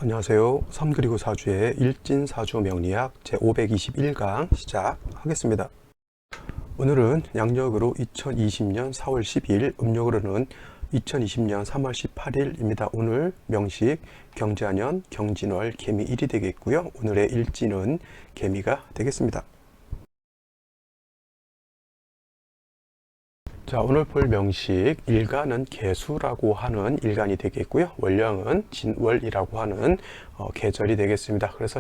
안녕하세요. 3 그리고 4주의 일진사주 명리학 제521강 시작하겠습니다. 오늘은 양력으로 2020년 4월 12일, 음력으로는 2020년 3월 18일입니다. 오늘 명식 경자년 경진월 개미 1이 되겠고요. 오늘의 일진은 개미가 되겠습니다. 자, 오늘 볼 명식 일간은 개수라고 하는 일간이 되겠고요. 월령은 진월이라고 하는 계절이 되겠습니다. 그래서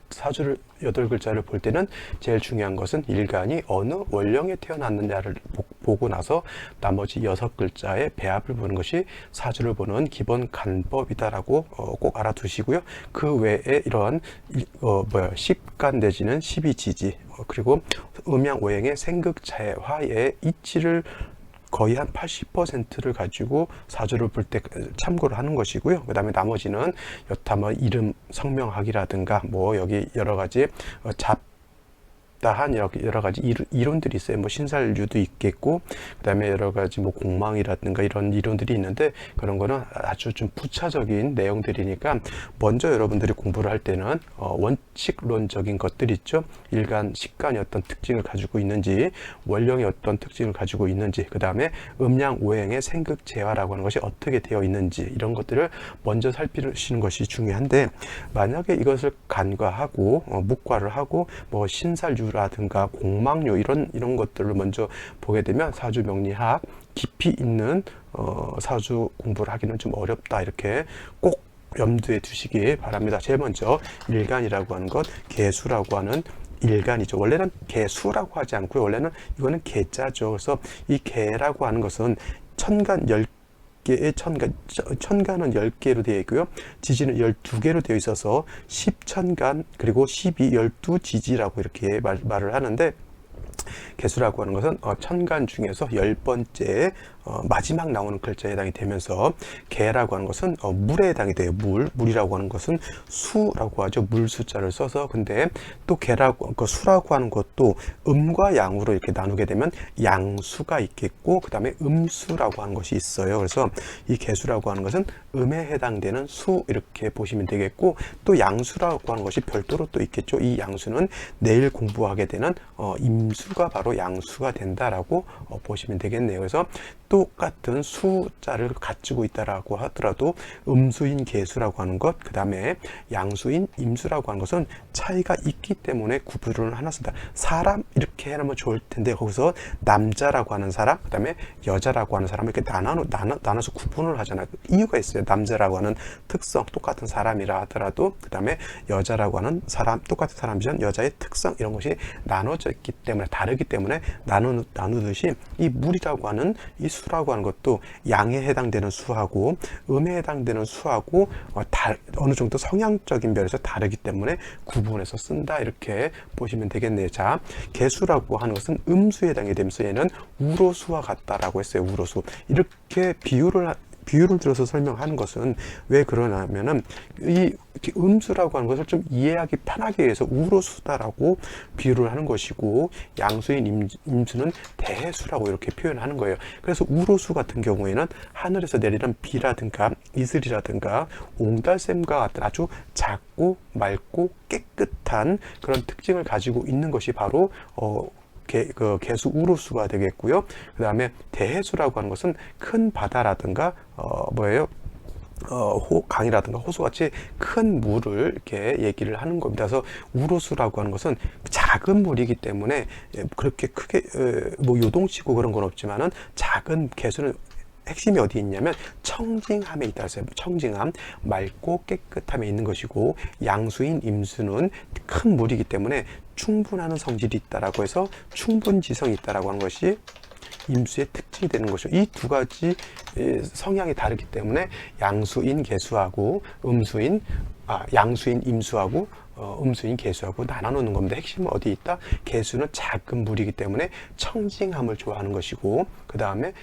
사주를 8글자를 볼 때는 제일 중요한 것은 일간이 어느 월령에 태어났느냐를 보고 나서 나머지 6글자의 배합을 보는 것이 사주를 보는 기본 간법이다라고 꼭 알아두시고요. 그 외에 이런 10간 내지는 12지지 그리고 음양오행의 생극차의 화의 이치를 거의 한 80%를 가지고 사주를 볼 때 참고를 하는 것이고요. 그 다음에 나머지는 여타 뭐 이름 성명학이라든가 뭐 여기 여러 가지 잡다한 여러 가지 이론들이 있어요. 뭐 신살유도 있겠고, 그 다음에 여러 가지 뭐 공망이라든가 이런 이론들이 있는데 그런 거는 아주 좀 부차적인 내용들이니까 먼저 여러분들이 공부를 할 때는 원칙론적인 것들 있죠. 일간, 식간이 어떤 특징을 가지고 있는지, 월령이 어떤 특징을 가지고 있는지, 그 다음에 음양, 오행의 생극, 재화라고 하는 것이 어떻게 되어 있는지 이런 것들을 먼저 살피시는 것이 중요한데, 만약에 이것을 간과하고 묵과를 하고 뭐 신살유라든가 공망유 이런 것들을 먼저 보게 되면 사주 명리학 깊이 있는 사주 공부를 하기는 좀 어렵다, 이렇게 꼭 염두에 두시기 바랍니다. 제일 먼저 일간이라고 하는 것, 개수라고 하는 일간이죠. 원래는 개수라고 하지 않고요. 원래는 이거는 개자죠. 그래서 이 개라고 하는 것은 천간 10개의 천간은 10개로 되어 있고요. 지지는 12개로 되어 있어서 10천간 그리고 12지지라고 이렇게 말을 하는데, 개수라고 하는 것은 천간 중에서 10번째 마지막 나오는 글자에 해당이 되면서, 개라고 하는 것은 물에 해당이 돼요. 물이라고 하는 것은 수라고 하죠. 물 숫자를 써서. 근데 또 수라고 하는 것도 음과 양으로 이렇게 나누게 되면 양수가 있겠고, 그 다음에 음수라고 하는 것이 있어요. 그래서 이 개수라고 하는 것은 음에 해당되는 수, 이렇게 보시면 되겠고, 또 양수라고 하는 것이 별도로 또 있겠죠. 이 양수는 내일 공부하게 되는 임수가 바로 양수가 된다라고 보시면 되겠네요. 그래서 똑같은 숫자를 가지고 있다라고 하더라도 음수인 개수라고 하는 것, 그 다음에 양수인 임수라고 하는 것은 차이가 있기 때문에 구분을 하나 쓴다. 사람 이렇게 해놓으면 좋을 텐데, 거기서 남자라고 하는 사람, 그 다음에 여자라고 하는 사람, 이렇게 나눠서 구분을 하잖아요. 이유가 있어요. 남자라고 하는 특성, 똑같은 사람이라 하더라도, 그 다음에 여자라고 하는 사람, 똑같은 사람이지만 여자의 특성, 이런 것이 나눠져 있기 때문에, 다르기 때문에 나누듯이 이 물이라고 하는 이 수라고 하는 것도 양에 해당되는 수하고 음에 해당되는 수하고 어느 정도 성향적인 면에서 다르기 때문에 구분해서 쓴다, 이렇게 보시면 되겠네요. 자, 개수라고 하는 것은 음수에 해당이 되면서 얘는 우로수와 같다라고 했어요. 우로수. 이렇게 비유를 들어서 설명하는 것은 왜 그러냐면은 이 음수라고 하는 것을 좀 이해하기 편하게 해서 우로수다라고 비유를 하는 것이고, 양수인 임수는 대수라고 이렇게 표현하는 거예요. 그래서 우로수 같은 경우에는 하늘에서 내리는 비라든가 이슬이라든가 옹달샘과 같은 아주 작고 맑고 깨끗한 그런 특징을 가지고 있는 것이 바로 개수 우로수가 되겠고요. 그 다음에 대해수라고 하는 것은 큰 바다라든가 강이라든가 호수같이 큰 물을 이렇게 얘기를 하는 겁니다. 그래서 우로수라고 하는 것은 작은 물이기 때문에 그렇게 크게 뭐 요동치고 그런 건 없지만은, 작은 개수는 핵심이 어디 있냐면 청징함에 있다 해서 청징함, 맑고 깨끗함에 있는 것이고, 양수인 임수는 큰 물이기 때문에 충분하는 성질이 있다라고 해서 충분지성이 있다라고 하는 것이 임수의 특징이 되는 것이죠. 이 두 가지 성향이 다르기 때문에 양수인 개수하고 양수인 임수하고 음수인 개수하고 나눠놓는 겁니다. 핵심은 어디 있다? 개수는 작은 물이기 때문에 청징함을 좋아하는 것이고, 그 다음에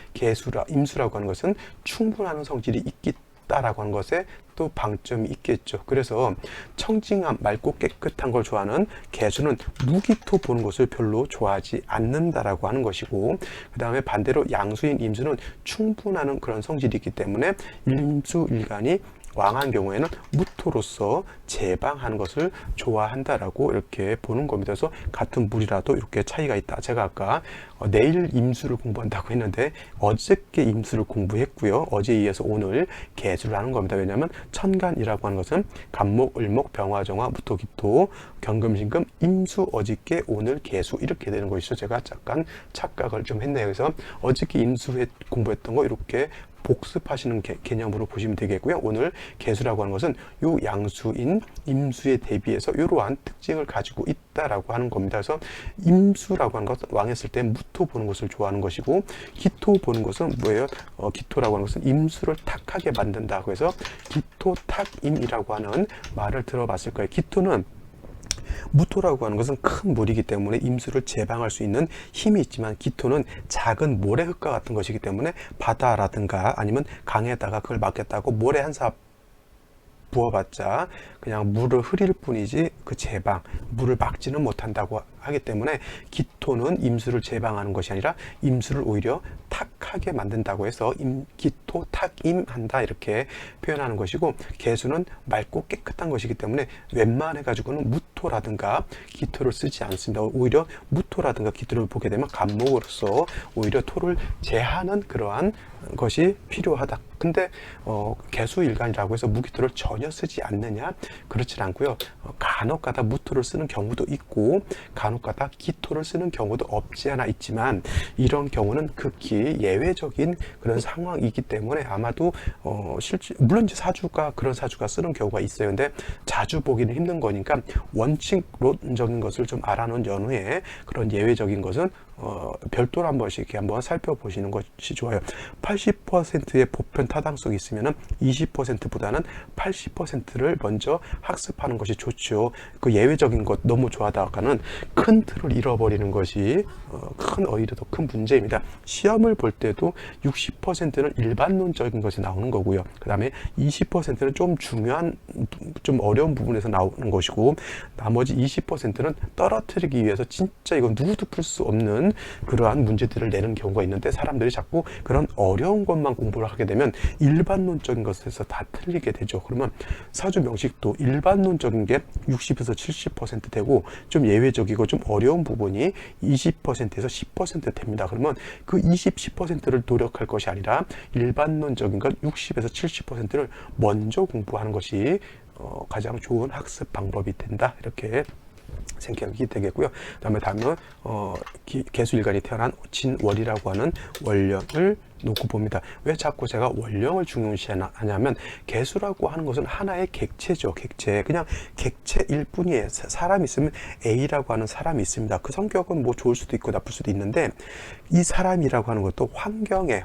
임수라고 하는 것은 충분한 성질이 있다라고 하는 것에 또 방점이 있겠죠. 그래서 청징함, 맑고 깨끗한 걸 좋아하는 개수는 무기토 보는 것을 별로 좋아하지 않는다라고 하는 것이고, 그 다음에 반대로 양수인 임수는 충분한 그런 성질이 있기 때문에 임수 일간이 왕한 경우에는 무토로서 제방하는 것을 좋아한다라고 이렇게 보는 겁니다. 그래서 같은 물이라도 이렇게 차이가 있다. 제가 아까 내일 임수를 공부한다고 했는데 어저께 임수를 공부했고요. 어제에 이어서 오늘 개수를 하는 겁니다. 왜냐하면 천간이라고 하는 것은 간목, 을목, 병화정화, 무토기토, 경금신금, 임수, 어저께, 오늘 개수 이렇게 되는 것이죠. 제가 잠깐 착각을 좀 했네요. 그래서 어저께 임수 공부했던 거 이렇게 복습하시는 개념으로 보시면 되겠고요. 오늘 개수라고 하는 것은 요 양수인 임수에 대비해서 이러한 특징을 가지고 있다라고 하는 겁니다. 그래서 임수라고 하는 것은 왕했을 때 무토 보는 것을 좋아하는 것이고 기토 보는 것은 뭐예요? 기토라고 하는 것은 임수를 탁하게 만든다. 그래서 기토탁임이라고 하는 말을 들어봤을 거예요. 기토는 무토라고 하는 것은 큰 물이기 때문에 임수를 제방할 수 있는 힘이 있지만 기토는 작은 모래흙과 같은 것이기 때문에 바다라든가 아니면 강에다가 그걸 막겠다고 모래 한 삽 부어봤자 그냥 물을 흐릴 뿐이지 그 제방, 물을 막지는 못한다고 하기 때문에 기토는 임수를 제방하는 것이 아니라 임수를 오히려 탁하게 만든다고 해서 기토 탁임한다 이렇게 표현하는 것이고 개수는 맑고 깨끗한 것이기 때문에 웬만해 가지고는 무토라든가 기토를 쓰지 않습니다. 오히려 무토라든가 기토를 보게 되면 간목으로서 오히려 토를 제하는 그러한 것이 필요하다. 근데 개수일간이라고 해서 무기토를 전혀 쓰지 않느냐? 그렇지 않고요. 간혹가다 무토를 쓰는 경우도 있고 간혹가다 기토를 쓰는 경우도 없지 않아 있지만 이런 경우는 극히 예외적인 그런 상황이기 때문에 아마도 실제 물론 이제 사주가 그런 사주가 쓰는 경우가 있어요. 근데 자주 보기는 힘든 거니까 원칙론적인 것을 좀 알아놓은 연후에 그런 예외적인 것은 별도로 한 번씩 이렇게 한번 살펴보시는 것이 좋아요. 80%의 보편 타당성이 있으면은 20%보다는 80%를 먼저 학습하는 것이 좋죠. 그 예외적인 것 너무 좋아하다가는 큰 틀을 잃어버리는 것이 오히려 더 큰 문제입니다. 시험을 볼 때도 60%는 일반론적인 것이 나오는 거고요. 그 다음에 20%는 좀 중요한, 좀 어려운 부분에서 나오는 것이고 나머지 20%는 떨어뜨리기 위해서 진짜 이건 누구도 풀 수 없는 그러한 문제들을 내는 경우가 있는데 사람들이 자꾸 그런 어려운 것만 공부를 하게 되면 일반론적인 것에서 다 틀리게 되죠. 그러면 사주 명식도 일반론적인 게 60에서 70% 되고 좀 예외적이고 좀 어려운 부분이 20%에서 10% 됩니다. 그러면 그 20, 10%를 노력할 것이 아니라 일반론적인 건 60에서 70%를 먼저 공부하는 것이 가장 좋은 학습 방법이 된다. 이렇게 생각이 되겠고요. 그다음에 다음은 개수일간이 태어난 진월이라고 하는 월령을 놓고 봅니다. 왜 자꾸 제가 월령을 중요시하냐면 개수라고 하는 것은 하나의 객체죠. 객체. 그냥 객체일 뿐이에요. 사람이 있으면 A라고 하는 사람이 있습니다. 그 성격은 뭐 좋을 수도 있고 나쁠 수도 있는데 이 사람이라고 하는 것도 환경에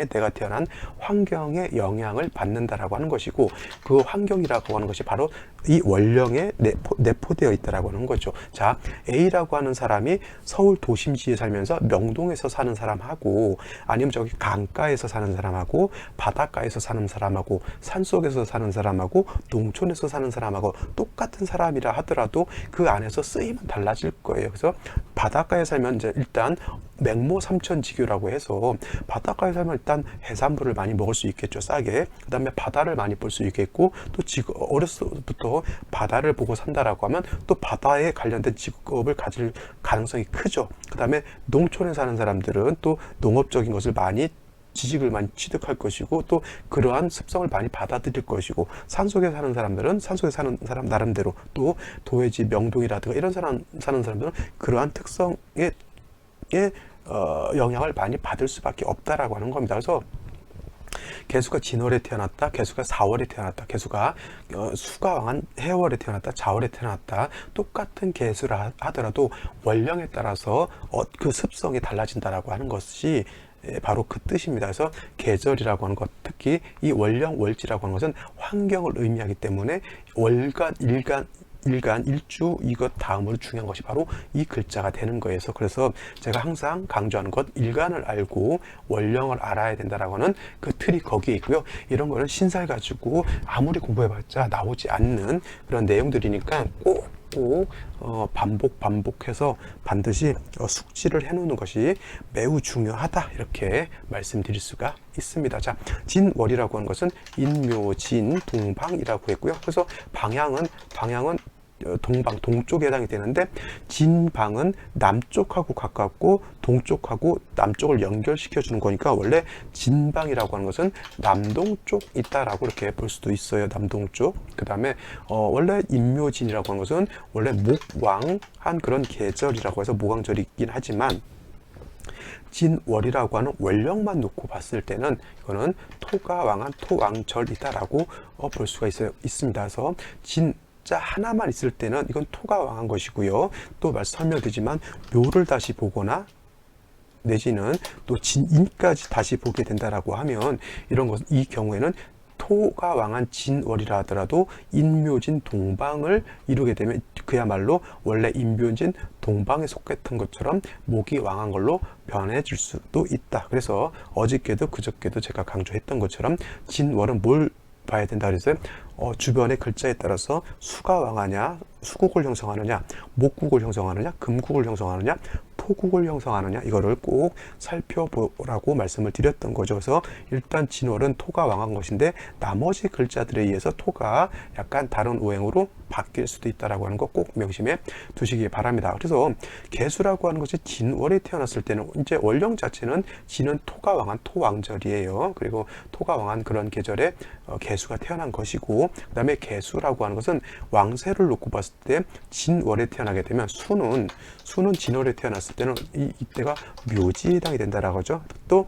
내가 태어난 환경에 영향을 받는다라고 하는 것이고 그 환경이라고 하는 것이 바로 이 월령에 내포되어 있다라고 하는 거죠. 자, A라고 하는 사람이 서울 도심지에 살면서 명동에서 사는 사람하고 아니면 저기 강가에서 사는 사람하고 바닷가에서 사는 사람하고 산속에서 사는 사람하고 농촌에서 사는 사람하고 똑같은 사람이라 하더라도 그 안에서 쓰임은 달라질 거예요. 그래서 바닷가에 살면 이제 일단 맹모 삼천지교라고 해서 바닷가에 살면 일단 해산물을 많이 먹을 수 있겠죠, 싸게. 그 다음에 바다를 많이 볼 수 있겠고 또 어렸을 때부터 바다를 보고 산다라고 하면 또 바다에 관련된 직업을 가질 가능성이 크죠. 그 다음에 농촌에 사는 사람들은 또 농업적인 것을 많이 지식을 많이 취득할 것이고 또 그러한 습성을 많이 받아들일 것이고 산속에 사는 사람들은 산속에 사는 사람 나름대로 또 도회지 명동이라든가 이런 사는 사람들은 그러한 특성에 영향을 많이 받을 수밖에 없다라고 하는 겁니다. 그래서 개수가 진월에 태어났다, 개수가 4월에 태어났다, 개수가 수가 왕한 해월에 태어났다, 자월에 태어났다, 똑같은 개수라 하더라도 월령에 따라서 그 습성이 달라진다라고 하는 것이 바로 그 뜻입니다. 그래서 계절이라고 하는 것, 특히 이 월령, 월지라고 하는 것은 환경을 의미하기 때문에 월간, 일간, 일주 이것 다음으로 중요한 것이 바로 이 글자가 되는 거예요. 그래서 제가 항상 강조하는 것, 일간을 알고 월령을 알아야 된다라고 하는 그 틀이 거기에 있고요. 이런 거는 신살 가지고 아무리 공부해봤자 나오지 않는 그런 내용들이니까 꼭 꼭 반복해서 반드시 숙지를 해놓는 것이 매우 중요하다, 이렇게 말씀드릴 수가 있습니다. 자, 진월이라고 하는 것은 인묘진 동방이라고 했고요. 그래서 방향은 동쪽에 해당이 되는데, 진방은 남쪽하고 가깝고 동쪽하고 남쪽을 연결시켜 주는 거니까 원래 진방이라고 하는 것은 남동쪽 있다라고 이렇게 볼 수도 있어요. 남동쪽. 그 다음에 원래 인묘진이라고 하는 것은 원래 목왕한 그런 계절이라고 해서 목왕절이 있긴 하지만, 진월이라고 하는 원령만 놓고 봤을 때는 이거는 토가 왕한 토왕절이다라고 볼 수가 있습니다. 그래서 자 하나만 있을 때는 이건 토가 왕한 것이고요. 또 설명드리지만 묘를 다시 보거나 내지는 또 진인까지 다시 보게 된다라고 하면, 이 경우에는 토가 왕한 진월이라 하더라도 인묘진 동방을 이루게 되면 그야말로 원래 인묘진 동방에 속했던 것처럼 목이 왕한 걸로 변해질 수도 있다. 그래서 어저께도 그저께도 제가 강조했던 것처럼 진월은 뭘 봐야 된다 그랬어요? 주변의 글자에 따라서 수가 왕하냐, 수국을 형성하느냐, 목국을 형성하느냐, 금국을 형성하느냐, 토국을 형성하느냐, 이거를 꼭 살펴보라고 말씀을 드렸던 거죠. 그래서 일단 진월은 토가 왕한 것인데 나머지 글자들에 의해서 토가 약간 다른 오행으로 바뀔 수도 있다라고 하는 거 꼭 명심해 두시기 바랍니다. 그래서 개수라고 하는 것이 진월에 태어났을 때는 이제 월령 자체는 진은 토가 왕한 토왕절이에요. 그리고 토가 왕한 그런 계절에 개수가 태어난 것이고, 그 다음에 개수라고 하는 것은 왕세를 놓고 봤을 때 진월에 태어나게 되면 수는 진월에 태어났을 때는 이때가 묘지에 해당이 된다라고 하죠. 또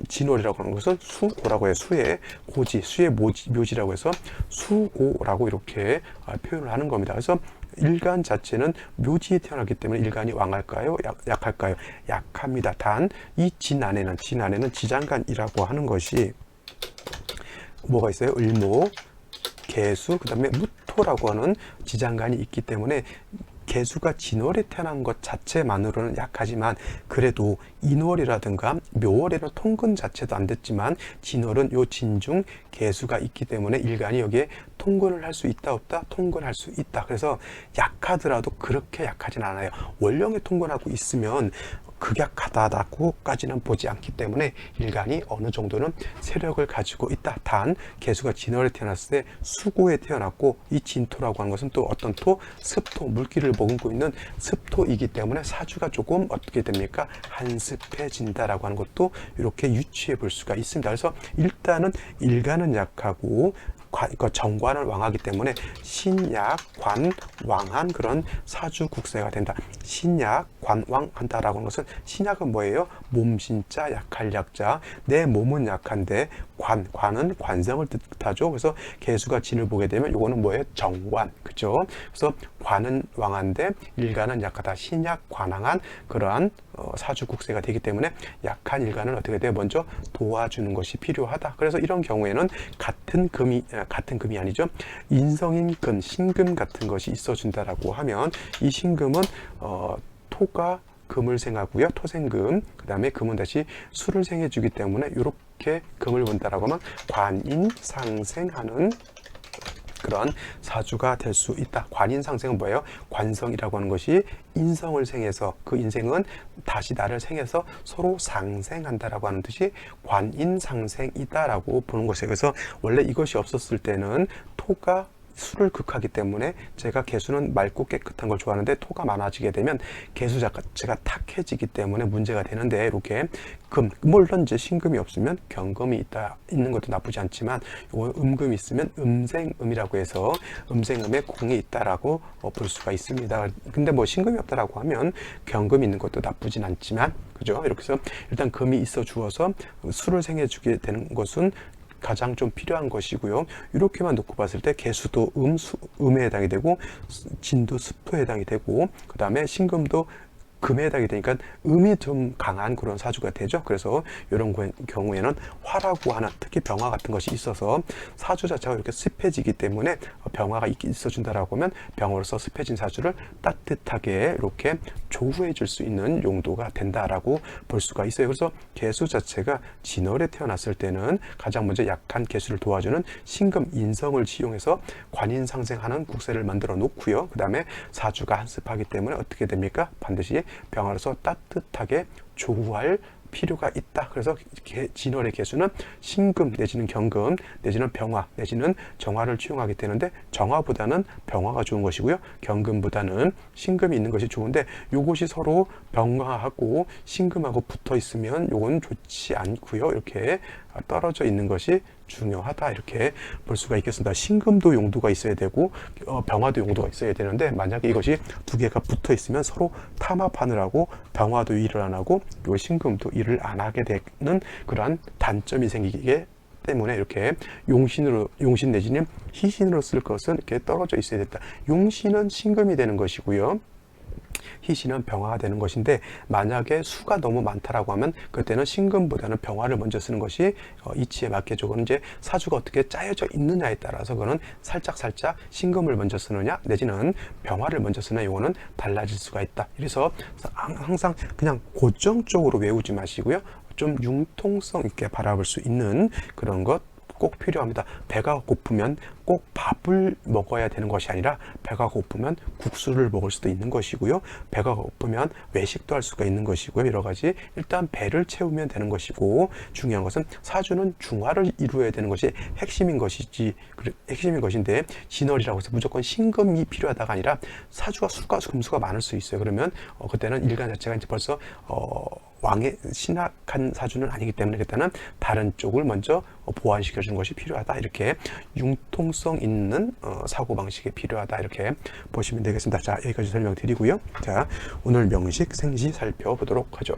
진월이라고 하는 것은 수고라고 해요. 수의 고지, 수의 묘지라고 해서 수고라고 이렇게 표현을 하는 겁니다. 그래서 일간 자체는 묘지에 태어났기 때문에 일간이 왕할까요? 약할까요? 약합니다. 단 이 진 안에는 지장간이라고 하는 것이 뭐가 있어요? 을목, 개수, 그 다음에 무토라고 하는 지장간이 있기 때문에 개수가 진월에 태어난 것 자체만으로는 약하지만, 그래도 인월이라든가 묘월에는 통근 자체도 안 됐지만 진월은 요 진중 개수가 있기 때문에 일간이 여기에 통근을 할 수 있다 없다? 통근할 수 있다. 그래서 약하더라도 그렇게 약하진 않아요. 원령에 통근하고 있으면 극약하다라고까지는 보지 않기 때문에 일간이 어느 정도는 세력을 가지고 있다. 단 개수가 진월에 태어났을 때 수고에 태어났고, 이 진토라고 하는 것은 또 어떤 토? 습토, 물기를 머금고 있는 습토이기 때문에 사주가 조금 어떻게 됩니까? 한습해진다라고 하는 것도 이렇게 유추해 볼 수가 있습니다. 그래서 일단은 일간은 약하고 정관을 왕하기 때문에 신약, 관, 왕한 그런 사주 국세가 된다. 신약, 관, 왕한다라고 하는 것은, 신약은 뭐예요? 몸신자, 약할 약자. 내 몸은 약한데 관은 관성을 뜻하죠. 그래서 개수가 진을 보게 되면 요거는 뭐예요? 정관. 그죠? 그래서 관은 왕한데 일간은 약하다. 신약, 관왕한 그러한 사주 국세가 되기 때문에 약한 일간은 어떻게 돼요? 먼저 도와주는 것이 필요하다. 그래서 이런 경우에는 같은 금이 아니죠. 인성인 금, 신금 같은 것이 있어준다라고 하면, 이 신금은 토가 금을 생하고요. 토생금, 그 다음에 금은 다시 수를 생해주기 때문에 이렇게 금을 본다라고 하면 관인상생하는 그런 사주가 될 수 있다. 관인상생은 뭐예요? 관성이라고 하는 것이 인성을 생해서 그 인생은 다시 나를 생해서 서로 상생한다라고 하는 뜻이 관인상생이다라고 보는 것이에요. 그래서 원래 이것이 없었을 때는 토가 수를 극하기 때문에 제가 개수는 맑고 깨끗한 걸 좋아하는데 토가 많아지게 되면 개수 자체가 탁해지기 때문에 문제가 되는데, 이렇게 물론 이제 신금이 없으면 경금이 있는 것도 나쁘지 않지만, 요거 음금이 있으면 음생음이라고 해서 음생음에 공이 있다라고 볼 수가 있습니다. 근데 뭐 신금이 없다라고 하면 경금이 있는 것도 나쁘진 않지만, 그죠? 이렇게 해서 일단 금이 있어 주어서 수를 생해주게 되는 것은 가장 좀 필요한 것이고요. 이렇게만 놓고 봤을 때 개수도 음에 해당이 되고, 진도 습토에 해당이 되고, 그 다음에 신금도 금에 해당이 되니까 음이 좀 강한 그런 사주가 되죠. 그래서 이런 경우에는 화라고 하는, 특히 병화 같은 것이 있어서 사주 자체가 이렇게 습해지기 때문에 병화가 있어준다라고 하면 병화로서 습해진 사주를 따뜻하게 이렇게 조후해 줄 수 있는 용도가 된다라고 볼 수가 있어요. 그래서 개수 자체가 진월에 태어났을 때는 가장 먼저 약한 개수를 도와주는 신금 인성을 지용해서 관인상생하는 국세를 만들어 놓고요. 그 다음에 사주가 한습하기 때문에 어떻게 됩니까? 반드시 병화로서 따뜻하게 조후할 필요가 있다. 그래서 진월의 개수는 신금 내지는 경금 내지는 병화 내지는 정화를 취용하게 되는데, 정화보다는 병화가 좋은 것이고요, 경금보다는 신금이 있는 것이 좋은데, 요것이 서로 병화하고 신금하고 붙어 있으면 요건 좋지 않고요, 이렇게 떨어져 있는 것이 중요하다, 이렇게 볼 수가 있겠습니다. 신금도 용도가 있어야 되고 병화도 용도가 있어야 되는데, 만약에 이것이 두 개가 붙어 있으면 서로 탐합하느라고 병화도 일을 안 하고 요 신금도 일을 안 하게 되는 그러한 단점이 생기게 때문에 이렇게 용신 내지는 희신으로 쓸 것은 이렇게 떨어져 있어야 된다. 용신은 신금이 되는 것이고요, 희신은 병화가 되는 것인데, 만약에 수가 너무 많다라고 하면 그때는 신금보다는 병화를 먼저 쓰는 것이 이치에 맞겠죠. 그건 이제 사주가 어떻게 짜여져 있느냐에 따라서 그거는 살짝 신금을 먼저 쓰느냐 내지는 병화를 먼저 쓰느냐, 이거는 달라질 수가 있다. 그래서 항상 그냥 고정적으로 외우지 마시고요, 좀 융통성 있게 바라볼 수 있는 그런 것 꼭 필요합니다. 배가 고프면 꼭 밥을 먹어야 되는 것이 아니라 배가 고프면 국수를 먹을 수도 있는 것이고요, 배가 고프면 외식도 할 수가 있는 것이고요, 여러 가지 일단 배를 채우면 되는 것이고, 중요한 것은 사주는 중화를 이루어야 되는 것이 핵심인 것인데, 진월이라고 해서 무조건 신금이 필요하다가 아니라 사주가 금수가 많을 수 있어요. 그러면 그때는 일간 자체가 이제 벌써 왕의 신학한 사주는 아니기 때문에 그때는 다른 쪽을 먼저 보완시켜 주는 것이 필요하다, 이렇게 융통성 있는 사고방식이 필요하다, 이렇게 보시면 되겠습니다. 자, 여기까지 설명드리고요. 자, 오늘 명식 생시 살펴보도록 하죠.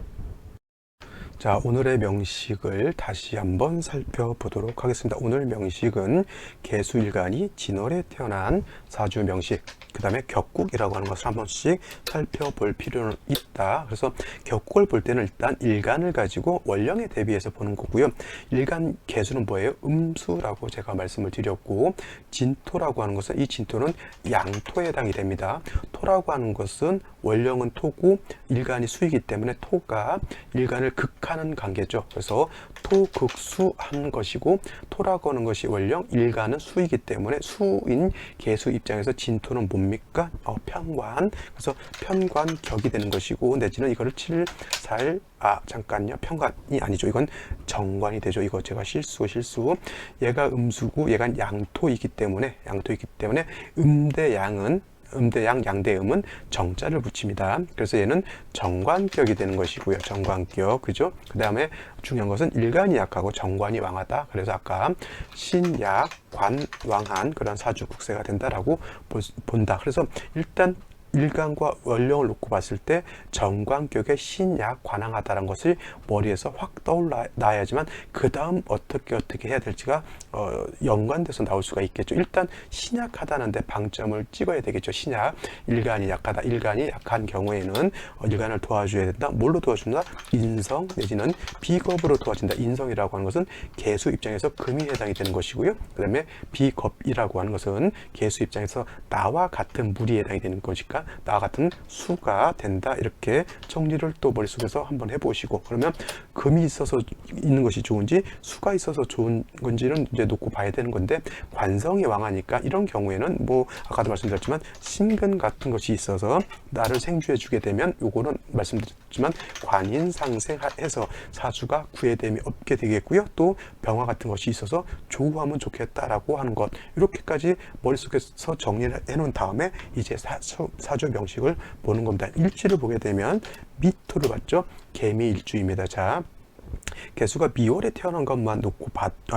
자, 오늘의 명식을 다시 한번 살펴보도록 하겠습니다. 오늘 명식은 개수일간이 진월에 태어난 사주 명식, 그 다음에 격국이라고 하는 것을 한 번씩 살펴볼 필요는 있다. 그래서 격국을 볼 때는 일단 일간을 가지고 원령에 대비해서 보는 거고요. 일간 개수는 뭐예요? 음수라고 제가 말씀을 드렸고, 진토라고 하는 것은, 이 진토는 양토에 해당이 됩니다. 토라고 하는 것은 원령은 토고 일간이 수이기 때문에 토가 일간을 극하는 관계죠. 그래서 토극수한 것이고, 토라고 하는 것이 원령, 일간은 수이기 때문에 수인 개수 입장에서 진토는 뭡니까? 편관. 그래서 편관격이 되는 것이고, 내지는 이거를 잠깐요. 편관이 아니죠. 이건 정관이 되죠. 이거 제가 실수. 얘가 음수고 얘가 양토이기 때문에 음대양, 양대음은 정자를 붙입니다. 그래서 얘는 정관격이 되는 것이고요. 정관격, 그죠? 그 다음에 중요한 것은 일간이 약하고 정관이 왕하다. 그래서 아까 신약, 관, 왕한 그런 사주 국세가 된다라고 본다. 그래서 일단 일간과 원령을 놓고 봤을 때 정관격의 신약 관항하다는 것을 머리에서 확 떠올라야지만 그 다음 어떻게 해야 될지가 연관돼서 나올 수가 있겠죠. 일단 신약하다는데 방점을 찍어야 되겠죠. 신약, 일간이 약하다. 일간이 약한 경우에는 일간을 도와줘야 된다. 뭘로 도와준다? 인성 내지는 비겁으로 도와준다. 인성이라고 하는 것은 개수 입장에서 금이 해당이 되는 것이고요. 그 다음에 비겁이라고 하는 것은 개수 입장에서 나와 같은 물이 해당이 되는 것이니까 나와 같은 수가 된다. 이렇게 정리를 또 머릿속에서 한번 해보시고, 그러면 금이 있어서 있는 것이 좋은지 수가 있어서 좋은 건지는 이제 놓고 봐야 되는 건데, 관성이 왕하니까 이런 경우에는 뭐 아까도 말씀드렸지만 신근 같은 것이 있어서 나를 생주해 주게 되면, 요거는 말씀드렸지만 관인상생해서 사주가 구애됨이 없게 되겠고요. 또 병화 같은 것이 있어서 조우하면 좋겠다라고 하는 것, 이렇게까지 머릿속에서 정리를 해놓은 다음에 이제 사주 명식을 보는 겁니다. 일지를 보게 되면 미토를 봤죠. 개미 일주입니다. 자, 개수가 미월에 태어난 것만 놓고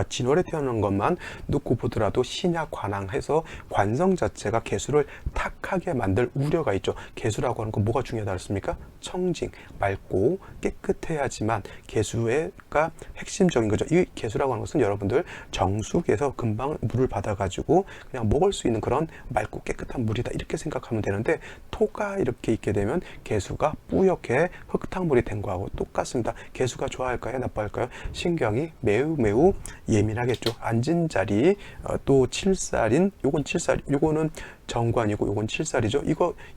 진월에 태어난 것만 놓고 보더라도 신약 관항해서 관성 자체가 개수를 탁하게 만들 우려가 있죠. 개수라고 하는 건 뭐가 중요하다 그랬습니까? 청징, 맑고 깨끗해야지만 개수가 핵심적인 거죠. 이 개수라고 하는 것은 여러분들 정수기에서 금방 물을 받아가지고 그냥 먹을 수 있는 그런 맑고 깨끗한 물이다 이렇게 생각하면 되는데, 토가 이렇게 있게 되면 개수가 뿌옇게 흙탕물이 된 거하고 똑같습니다. 개수가 좋아할까요? 나빠할까요? 신경이 매우 예민하겠죠. 앉은 자리 또 칠살인, 요건 칠살, 요거는 정관이고 요건 칠살이죠.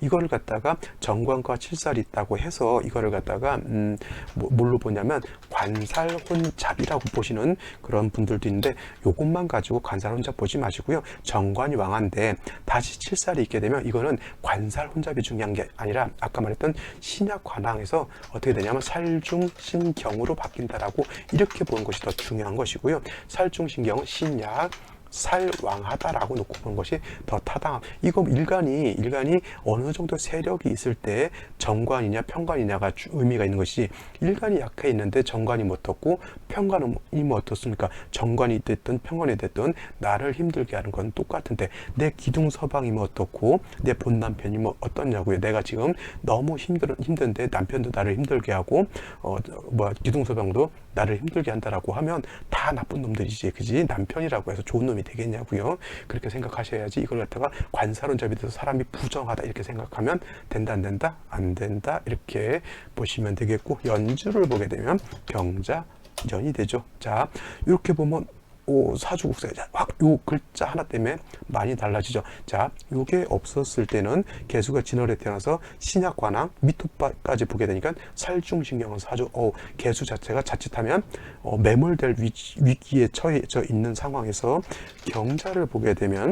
이거를 갖다가 정관과 칠살이 있다고 해서 이거를 갖다가 뭘로 보냐면 관살혼잡이라고 보시는 그런 분들도 있는데, 요것만 가지고 관살혼잡 보지 마시고요. 정관이 왕한데 다시 칠살이 있게 되면 이거는 관살혼잡이 중요한 게 아니라 아까 말했던 신약 관항에서 어떻게 되냐면 살중신경으로 바뀐다라고 이렇게 보는 것이 더 중요한 것이고요. 살중신경은 신약 살왕하다라고 놓고 보는 것이 더 타당함. 이거 일간이 어느 정도 세력이 있을 때 정관이냐 편관이냐가 의미가 있는 것이, 일간이 약해 있는데 정관이 뭐 어떻고 편관이 뭐 어떻습니까? 정관이 됐든 편관이 됐든 나를 힘들게 하는 건 똑같은데, 내 기둥 서방이 뭐 어떻고 내 본 남편이 뭐 어떻냐고요. 내가 지금 너무 힘든데 남편도 나를 힘들게 하고 기둥 서방도 나를 힘들게 한다라고 하면 다 나쁜 놈들이지, 그지? 남편이라고 해서 좋은 놈이 되겠냐고요. 그렇게 생각하셔야지. 이걸 갖다가 관사론잡이 돼서 사람이 부정하다 이렇게 생각하면 된다 안 된다? 안 된다 이렇게 보시면 되겠고, 연주를 보게 되면 경자년이 되죠. 자, 이렇게 보면 사주국사에 요 글자 하나 때문에 많이 달라지죠. 자, 요게 없었을 때는 개수가 진월에 태어나서 신약 관항 밑토까지 보게 되니까 살중신경은 사주, 개수 자체가 자칫하면 매몰될 위기에 처해져 있는 상황에서 경자를 보게 되면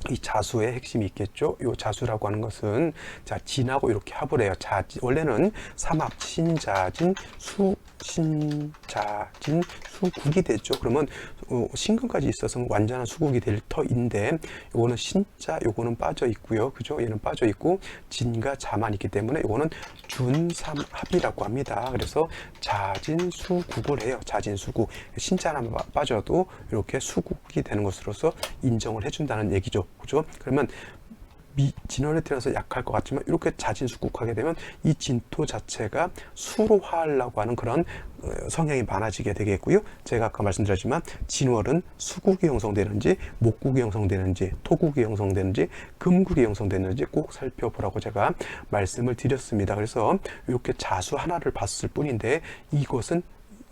이 자수의 핵심이 있겠죠. 요 자수라고 하는 것은 자, 진하고 이렇게 합을 해요. 원래는 삼합 신자진 신자진 수국이 됐죠. 그러면 신금까지 있어서 완전한 수국이 될 터인데, 요거는 신자, 요거는 빠져 있고요. 그죠? 얘는 빠져 있고 진과 자만 있기 때문에 요거는 준삼합이라고 합니다. 그래서 자진수국을 해요. 자진수국. 신자 하나 빠져도 이렇게 수국이 되는 것으로서 인정을 해준다는 얘기죠. 그죠? 그러면 진월에 태어나서 약할 것 같지만 이렇게 자진수국하게 되면 이 진토 자체가 수로 화하려고 하는 그런 성향이 많아지게 되겠고요. 제가 아까 말씀드렸지만 진월은 수국이 형성되는지 목국이 형성되는지 토국이 형성되는지 금국이 형성되는지 꼭 살펴보라고 제가 말씀을 드렸습니다. 그래서 이렇게 자수 하나를 봤을 뿐인데 이것은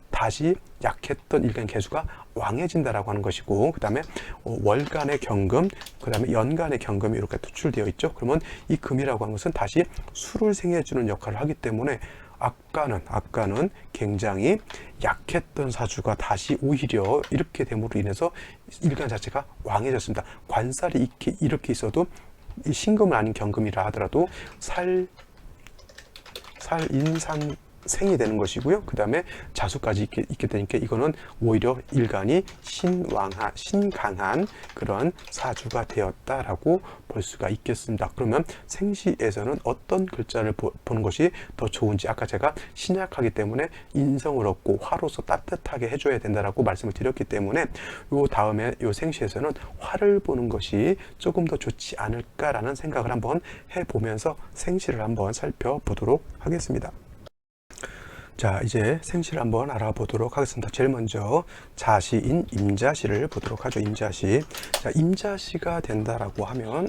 다시 약했던 일간 개수가 왕해진다라고 하는 것이고, 그 다음에 월간의 경금, 그 다음에 연간의 경금이 이렇게 투출되어 있죠. 그러면 이 금이라고 하는 것은 다시 수를 생해주는 역할을 하기 때문에 아까는 굉장히 약했던 사주가 다시 오히려 이렇게 됨으로 인해서 일간 자체가 왕해졌습니다. 관살이 이렇게 있어도 이 신금은 아닌 경금이라 하더라도 살인산 생이 되는 것이고요. 그 다음에 자수까지 있게 되니까 이거는 오히려 일간이 신강한 그런 사주가 되었다라고 볼 수가 있겠습니다. 그러면 생시에서는 어떤 글자를 보는 것이 더 좋은지, 아까 제가 신약하기 때문에 인성을 얻고 화로서 따뜻하게 해줘야 된다라고 말씀을 드렸기 때문에 요 다음에 요 생시에서는 화를 보는 것이 조금 더 좋지 않을까라는 생각을 한번 해보면서 생시를 한번 살펴보도록 하겠습니다. 자, 이제 생시를 한번 알아보도록 하겠습니다. 제일 먼저 자시인 임자시를 보도록 하죠. 임자시. 자, 임자시가 된다라고 하면,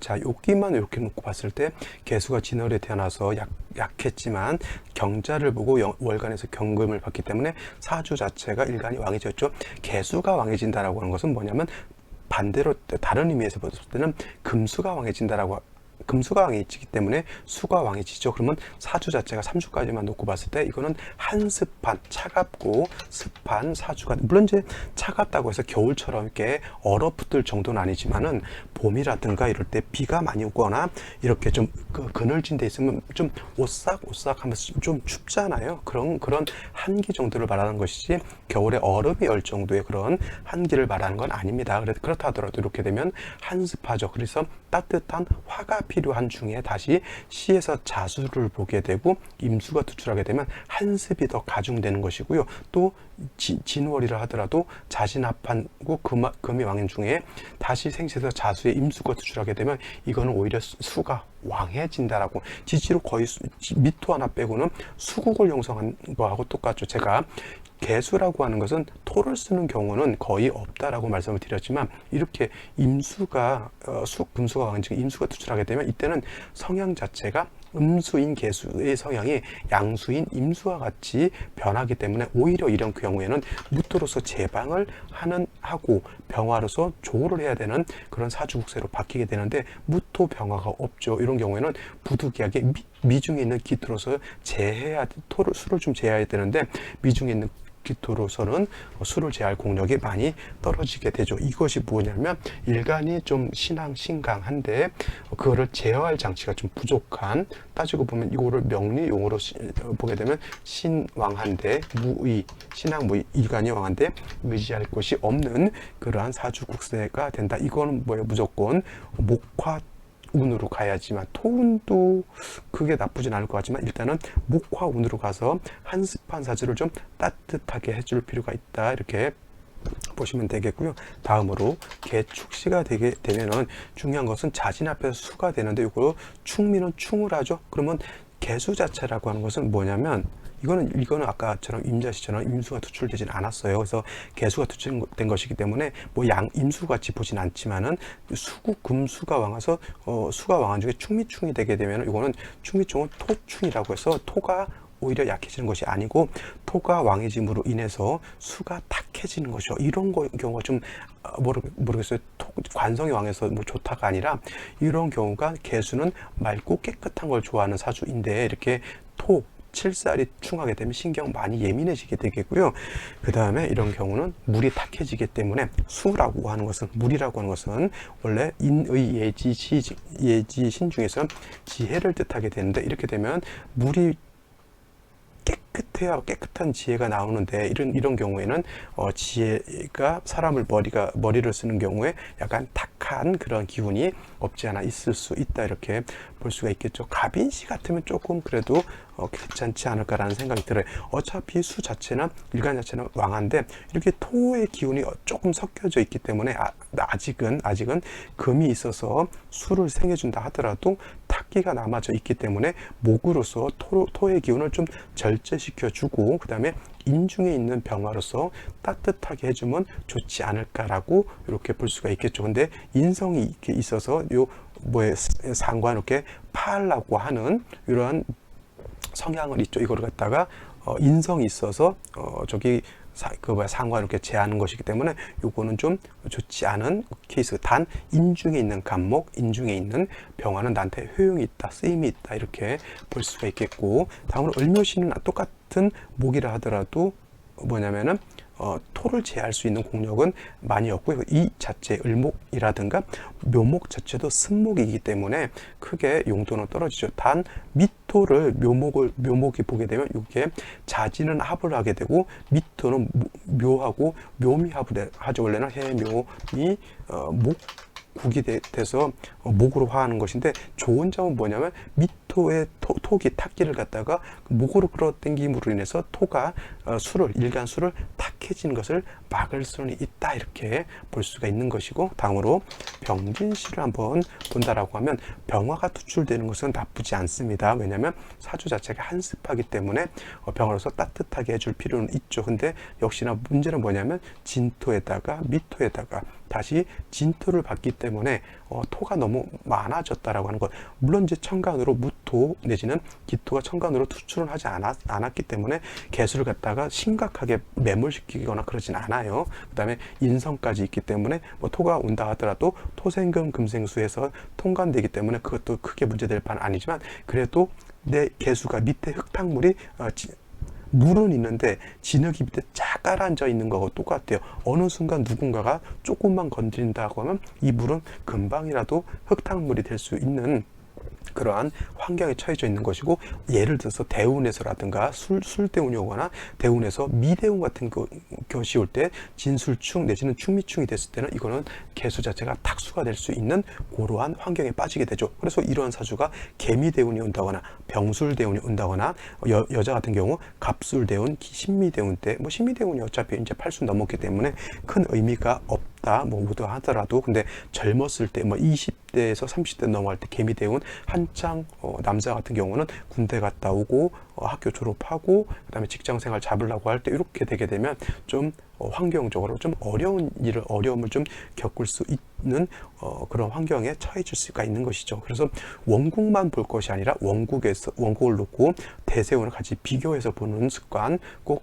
자, 여기만 이렇게 놓고 봤을 때 개수가 진월에 태어나서 약했지만 경자를 보고 월간에서 경금을 받기 때문에 사주 자체가 일간이 왕해졌죠. 개수가 왕해진다라고 하는 것은 뭐냐면 반대로 다른 의미에서 봤을 때는 금수가 왕해지기 때문에 수가 왕해지죠. 그러면 사주 자체가 3주까지만 놓고 봤을 때 이거는 한습한, 차갑고 습한 사주가, 물론 이제 차갑다고 해서 겨울처럼 이렇게 얼어붙을 정도는 아니지만은 봄이라든가 이럴 때 비가 많이 오거나 이렇게 좀 그늘진 데 있으면 좀 오싹오싹 하면서 좀 춥잖아요. 그런 한기 정도를 말하는 것이지 겨울에 얼음이 올 정도의 그런 한기를 말하는 건 아닙니다. 그렇다 하더라도 이렇게 되면 한습하죠. 그래서 따뜻한 화가 필요한 중에 다시 시에서 자수를 보게 되고 임수가 투출하게 되면 한습이 더 가중되는 것이고요. 또 진월이라 하더라도 자진합하고 금이 왕인 중에 다시 생시에서 자수의 임수가 투출하게 되면 이거는 오히려 수가 왕해진다라고, 지지로 거의 미토 하나 빼고는 수국을 형성한 거하고 똑같죠. 제가 개수라고 하는 것은 토를 쓰는 경우는 거의 없다라고 말씀을 드렸지만, 이렇게 임수가 금수가 왕인 중 임수가 투출하게 되면 이때는 성향 자체가 음수인 개수의 성향이 양수인 임수와 같이 변하기 때문에 오히려 이런 경우에는 무토로서 제방을 하고 병화로서 조를 해야 되는 그런 사주국세로 바뀌게 되는데, 무토 병화가 없죠. 이런 경우에는 부득이하게 미중에 있는 기토로서 수를 좀 제해야 되는데, 미중에 있는 기토로서는 수를 제할 공력이 많이 떨어지게 되죠. 이것이 뭐냐면 일간이 좀 신강한데 그거를 제어할 장치가 좀 부족한, 따지고 보면 이거를 명리용어로 보게 되면 신왕한데 신왕무의, 일간이 왕한데 의지할 곳이 없는 그러한 사주국세가 된다. 이거는 뭐예요? 무조건 목화 운으로 가야지만, 토운도 그게 나쁘진 않을 것 같지만 일단은 목화운으로 가서 한습한 사주를 좀 따뜻하게 해줄 필요가 있다, 이렇게 보시면 되겠고요. 다음으로 개축시가 되게 되면은 중요한 것은 자진 앞에서 수가 되는데, 이거 충미는 충을 하죠. 그러면 개수 자체라고 하는 것은 뭐냐면, 이거는 아까처럼 임자시처럼 임수가 투출되진 않았어요. 그래서 개수가 투출된 것이기 때문에 뭐 임수 같이 보진 않지만은 수국 금수가 왕해서 수가 왕한 중에 충미충이 되게 되면 이거는 충미충은 토충이라고 해서 토가 오히려 약해지는 것이 아니고 토가 왕해짐으로 인해서 수가 탁해지는 것이요. 이런 경우가 좀 모르겠어요. 관성이 왕해서 뭐 좋다가 아니라, 이런 경우가 개수는 맑고 깨끗한 걸 좋아하는 사주인데, 이렇게 칠살이 충하게 되면 신경 많이 예민해지게 되겠고요. 그 다음에 이런 경우는 물이 탁해지기 때문에, 수라고 하는 것은, 물이라고 하는 것은 원래 인의 예지신 중에서 지혜를 뜻하게 되는데, 이렇게 되면 물이 깨끗해야 깨끗한 지혜가 나오는데, 이런 경우에는 지혜가 머리를 쓰는 경우에 약간 탁한 그런 기운이 없지 않아 있을 수 있다, 이렇게 볼 수가 있겠죠. 갑인시 같으면 조금 그래도 괜찮지 않을까라는 생각이 들어요. 어차피 수 자체는, 일간 자체는 왕한데 이렇게 토의 기운이 조금 섞여져 있기 때문에 아직은 금이 있어서 수를 생겨준다 하더라도 탁기가 남아져 있기 때문에 목으로서 토의 기운을 좀 절제시켜 주고, 그 다음에 인중에 있는 병화로서 따뜻하게 해주면 좋지 않을까라고 이렇게 볼 수가 있겠죠. 근데 인성이 이렇게 있어서 상관 이렇게 파하려고 하는 이러한 성향을 있죠. 이거를 갖다가 인성이 있어서 상관 이렇게 제하는 것이기 때문에 요거는 좀 좋지 않은 케이스. 단 인중에 있는 간목, 인중에 있는 병화는 나한테 효용이 있다, 쓰임이 있다, 이렇게 볼 수가 있겠고, 다음으로 을묘시는 똑같은 목이라 하더라도 뭐냐면은 토를 제할 수 있는 공력은 많이 없고요. 이 자체 을목이라든가 묘목 자체도 승목이기 때문에 크게 용도는 떨어지죠. 단 미토를 묘목이 보게 되면 이게 자진은 합을 하게 되고, 미토는 묘하고 묘미 합을 하죠. 원래는 해묘미 국이 돼서 목으로 화하는 것인데, 좋은 점은 뭐냐면 미토의 톡이 탁기를 갖다가 목으로 끌어당김으로 인해서 토가 일간 수를 탁해지는 것을 막을 수는 있다, 이렇게 볼 수가 있는 것이고, 다음으로 병진시를 한번 본다라고 하면 병화가 투출되는 것은 나쁘지 않습니다. 왜냐하면 사주 자체가 한습하기 때문에 병화로서 따뜻하게 해줄 필요는 있죠. 근데 역시나 문제는 뭐냐면 진토에다가 미토에다가 다시 진토를 받기 때문에 토가 너무 많아졌다라고 하는 것. 물론 이제 천간으로 무토 내지는 기토가 천간으로 투출을 하지 않았기 때문에 개수를 갖다가 심각하게 매몰시키거나 그러진 않아요. 그 다음에 인성까지 있기 때문에 뭐 토가 온다 하더라도 토생금 금생수에서 통관되기 때문에 그것도 크게 문제될 바는 아니지만, 그래도 내 개수가 밑에 흙탕물이 물은 있는데 진흙이 밑에 쫙 깔아앉아 있는 거하고 똑같아요. 어느 순간 누군가가 조금만 건드린다고 하면 이 물은 금방이라도 흙탕물이 될 수 있는 그러한 환경에 처해져 있는 것이고, 예를 들어서 대운에서라든가 술대운이 오거나 대운에서 미대운 같은 것이 올 때 진술충 내지는 충미충이 됐을 때는 이거는 개수 자체가 탁수가 될 수 있는 그러한 환경에 빠지게 되죠. 그래서 이러한 사주가 개미대운이 온다거나 병술대운이 온다거나 여자 같은 경우 갑술대운, 신미대운 때 뭐 신미대운이 어차피 이제 8수 넘었기 때문에 큰 의미가 없다 뭐 하더라도, 근데 젊었을 때 뭐 20대에서 30대 넘어갈 때 개미대운 한창 남자 같은 경우는 군대 갔다 오고 학교 졸업하고 그다음에 직장 생활 잡으려고 할 때 이렇게 되게 되면 좀 환경적으로 좀 어려움을 좀 겪을 수 있는 그런 환경에 처해질 수가 있는 것이죠. 그래서 원국만 볼 것이 아니라 원국을 놓고 대세운을 같이 비교해서 보는 습관 꼭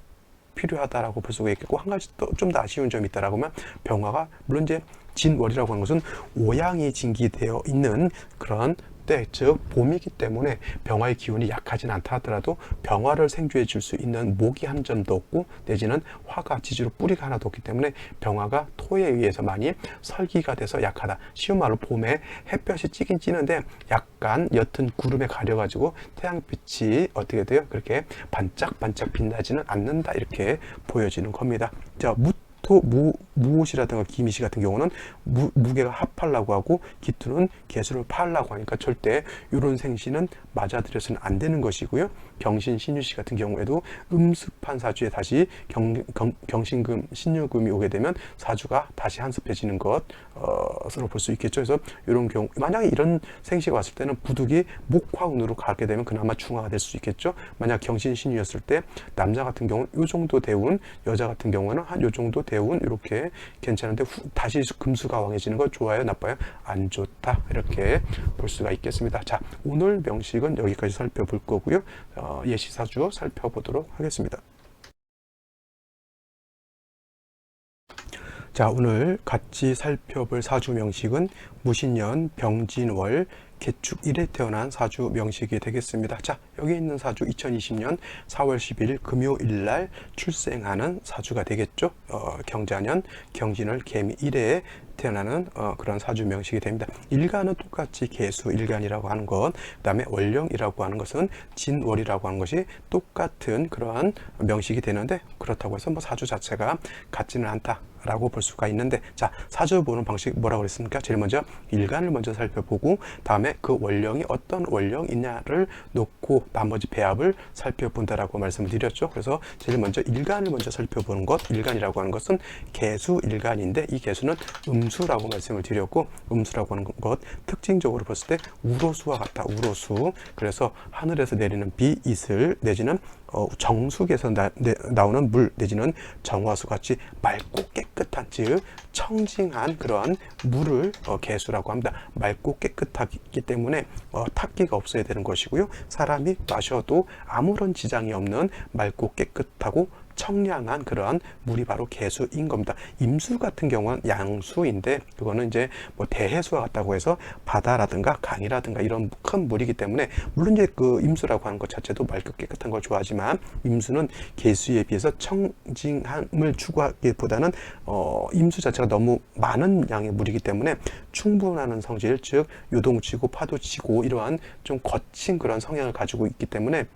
필요하다라고 볼 수가 있겠고, 한 가지 또 좀 더 아쉬운 점이 있다라고 하면 병화가 물론 이제 진월이라고 하는 것은 오양이 진기되어 있는 그런 때, 즉 봄이기 때문에 병화의 기운이 약하진 않다 하더라도 병화를 생주해 줄 수 있는 목이 한 점도 없고 내지는 화가 지지로 뿌리가 하나도 없기 때문에 병화가 토에 의해서 많이 설기가 돼서 약하다. 쉬운 말로 봄에 햇볕이 찌긴 찌는데 약간 옅은 구름에 가려가지고 태양빛이 어떻게 돼요? 그렇게 반짝반짝 빛나지는 않는다, 이렇게 보여지는 겁니다. 자, 무옷이라든가 기미시 같은 경우는 무게가 합하려고 하고 기토는 개수를 파하려고 하니까 절대 이런 생시는 맞아들여서는 안 되는 것이고요. 경신, 신유시 같은 경우에도 음습한 사주에 다시 경신금, 신유금이 오게 되면 사주가 다시 한습해지는 것으로 볼 수 있겠죠. 그래서 이런 경우, 만약에 이런 생시가 왔을 때는 부득이 목화운으로 가게 되면 그나마 중화가 될 수 있겠죠. 만약 경신, 신유였을 때 남자 같은 경우는 이 정도 대운, 여자 같은 경우는 한 이 정도 대운, 이렇게 괜찮은데 다시 금수가 왕해지는 거 좋아요, 나빠요? 안 좋다, 이렇게 볼 수가 있겠습니다. 자, 오늘 명식은 여기까지 살펴볼 거고요. 예시사주 살펴보도록 하겠습니다. 자, 오늘 같이 살펴볼 사주 명식은 무신년, 병진월, 개축 1에 태어난 사주 명식이 되겠습니다. 자, 여기 있는 사주 2020년 4월 11일 금요일 날 출생하는 사주가 되겠죠. 경자년, 경진월, 개미 1에 태어나는 그런 사주 명식이 됩니다. 일간은 똑같이 개수 일간이라고 하는 것, 그 다음에 월령이라고 하는 것은 진월이라고 하는 것이 똑같은 그러한 명식이 되는데, 그렇다고 해서 뭐 사주 자체가 같지는 않다라고 볼 수가 있는데, 자, 사주 보는 방식 뭐라고 그랬습니까? 제일 먼저 일간을 먼저 살펴보고 다음에 그 월령이 어떤 월령이냐를 놓고 나머지 배합을 살펴본다라고 말씀을 드렸죠. 그래서 제일 먼저 일간을 먼저 살펴보는 것, 일간이라고 하는 것은 개수 일간인데, 이 개수는 음수라고 말씀을 드렸고, 음수라고 하는 것 특징적으로 봤을 때 우로수와 같다. 우로수. 그래서 하늘에서 내리는 비, 이슬 내지는 정수에서 나오는 물 내지는 정화수 같이 맑고 깨끗한, 즉 청징한 그러한 물을 개수라고 합니다. 맑고 깨끗하기 때문에 탁기가 없어야 되는 것이고요. 사람이 마셔도 아무런 지장이 없는 맑고 깨끗하고 청량한 그러한 물이 바로 개수인 겁니다. 임수 같은 경우는 양수인데, 그거는 이제 뭐 대해수와 같다고 해서 바다라든가 강이라든가 이런 큰 물이기 때문에, 물론 이제 그 임수라고 하는 것 자체도 맑고 깨끗한 걸 좋아하지만 임수는 개수에 비해서 청징함을 추구하기보다는 임수 자체가 너무 많은 양의 물이기 때문에 충분하는 성질, 즉 요동치고 파도치고 이러한 좀 거친 그런 성향을 가지고 있기 때문에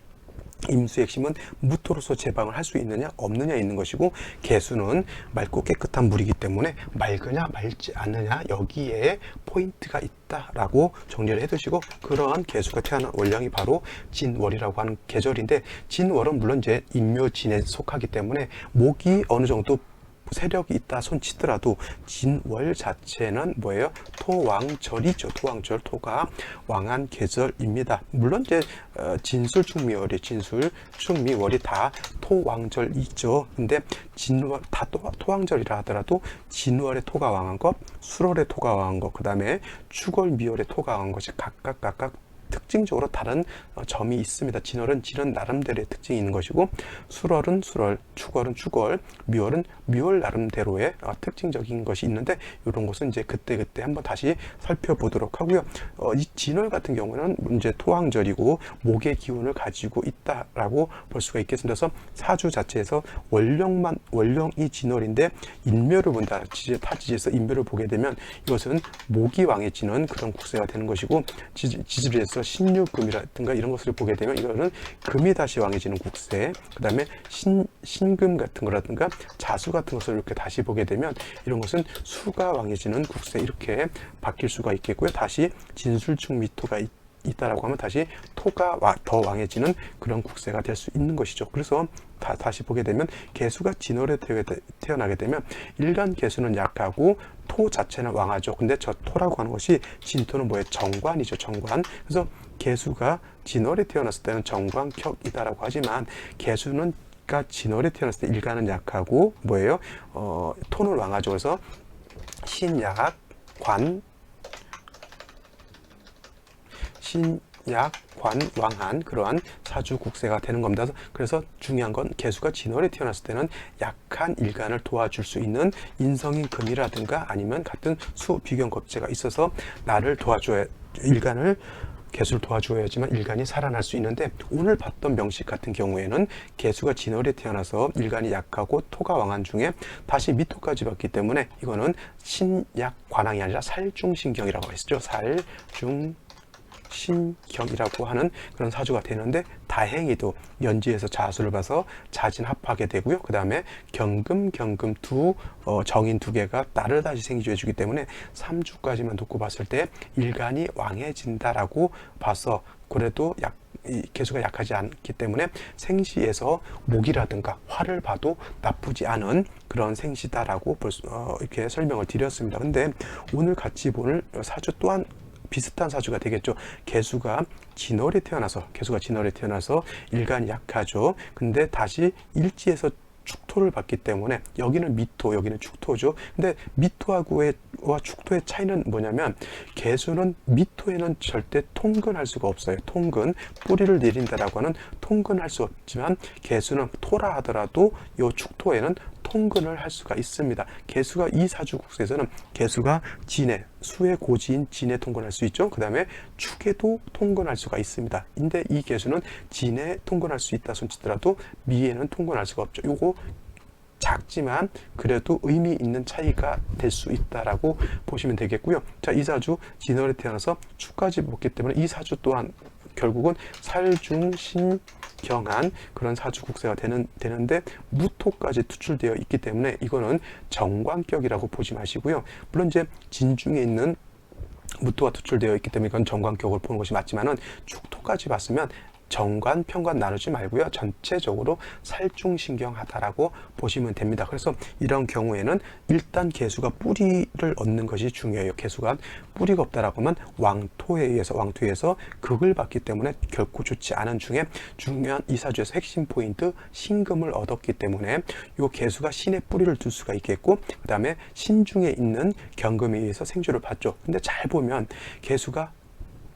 임수의 핵심은 무토로서 제방을 할 수 있느냐 없느냐 있는 것이고, 개수는 맑고 깨끗한 물이기 때문에 맑으냐 맑지 않느냐 여기에 포인트가 있다라고 정리를 해두시고, 그러한 개수가 태어난 월령이 바로 진월이라고 하는 계절인데, 진월은 물론 이제 인묘진에 속하기 때문에 목이 어느 정도 세력이 있다 손치더라도 진월 자체는 뭐예요? 토왕절이죠. 토왕절, 토가 왕한 계절입니다. 물론 이제 진술충미월이, 진술충미월이 다 토왕절이죠. 근데 진월 다 토왕절이라 하더라도 진월의 토가 왕한 것, 수월의 토가 왕한 것, 그 다음에 축월, 미월의 토가 왕한 것이 각각 특징적으로 다른 점이 있습니다. 진월은 나름대로의 특징이 있는 것이고, 수월은 수월, 축월은 축월, 미월은 미월 나름대로의 특징적인 것이 있는데, 이런 것은 이제 그때 한번 다시 살펴보도록 하고요. 이 진월 같은 경우는 이제 토왕절이고 목의 기운을 가지고 있다라고 볼 수가 있겠습니다. 그래서 사주 자체에서 월령이 진월인데 인묘를 본다. 타지지에서 인묘를 보게 되면 이것은 목이 왕해지는 그런 국세가 되는 것이고, 지지리에서 신유금이라든가 이런 것을 보게 되면 이거는 금이 다시 왕해지는 국세, 그 다음에 신금 같은 거라든가 자수 같은 것을 이렇게 다시 보게 되면 이런 것은 수가 왕해지는 국세, 이렇게 바뀔 수가 있겠고요. 다시 진술충 미토가 있다라고 하면 다시 토가 더 왕해지는 그런 국세가 될 수 있는 것이죠. 그래서 다시 보게 되면 개수가 진월에 태어나게 되면 일간 개수는 약하고 토 자체는 왕하죠. 근데 저 토라고 하는 것이 진토는 뭐예요? 정관이죠. 정관. 그래서 개수가 진월에 태어났을 때는 정관격이다라고 하지만 개수는 진월에 태어났을 때 일간은 약하고 뭐예요? 토는 왕하죠. 그래서 신약 관 왕한 그러한 사주 국세가 되는 겁니다. 그래서 중요한 건 개수가 진월에 태어났을 때는 약한 일간을 도와줄 수 있는 인성인 금이라든가 아니면 같은 수 비견 겁재가 있어서 나를 도와줘야, 개수를 도와줘야지만 일간이 살아날 수 있는데, 오늘 봤던 명식 같은 경우에는 개수가 진월에 태어나서 일간이 약하고 토가 왕한 중에 다시 미토까지 봤기 때문에 이거는 신약 관왕이 아니라 살중신경이라고 했죠. 신경이라고 하는 그런 사주가 되는데, 다행히도 연지에서 자수를 봐서 자진합하게 되고요. 그 다음에 경금 정인 두 개가 나를 다시 생기해 주기 때문에 3주까지만 놓고 봤을 때 일간이 왕해진다라고 봐서, 그래도 개수가 약하지 않기 때문에 생시에서 목이라든가 화를 봐도 나쁘지 않은 그런 생시다라고 이렇게 설명을 드렸습니다. 근데 오늘 같이 볼 사주 또한 비슷한 사주가 되겠죠. 개수가 진월에 태어나서 일간이 약하죠. 근데 다시 일지에서 축토를 받기 때문에 여기는 미토, 여기는 축토죠. 근데 미토와 축토의 차이는 뭐냐면, 개수는 미토에는 절대 통근할 수가 없어요. 통근, 뿌리를 내린다라고 하는 통근할 수 없지만, 개수는 토라 하더라도 이 축토에는 통근을 할 수가 있습니다. 개수가 이 사주 국세에서는 개수가 진해, 수의 고지인 진해 통근할 수 있죠. 그 다음에 축에도 통근할 수가 있습니다. 근데 이 개수는 진해 통근할 수 있다 손치더라도 미에는 통근할 수가 없죠. 요거 작지만 그래도 의미 있는 차이가 될 수 있다라고 보시면 되겠고요. 자, 이 사주 진월에 태어나서 축까지 먹기 때문에 이 사주 또한 결국은 살중신경한 그런 사주 국세가 되는데 무토까지 투출되어 있기 때문에 이거는 정관격이라고 보지 마시고요. 물론 이제 진중에 있는 무토가 투출되어 있기 때문에 이건 정관격을 보는 것이 맞지만은 축토까지 봤으면 정관, 편관 나누지 말고요. 전체적으로 살중신경하다라고 보시면 됩니다. 그래서 이런 경우에는 일단 개수가 뿌리를 얻는 것이 중요해요. 개수가 뿌리가 없다라고 하면 왕토에 의해서 극을 받기 때문에 결코 좋지 않은 중에 중요한 이 사주에서 핵심 포인트 신금을 얻었기 때문에 이 개수가 신의 뿌리를 둘 수가 있겠고, 그 다음에 신중에 있는 경금에 의해서 생주를 받죠. 근데 잘 보면 개수가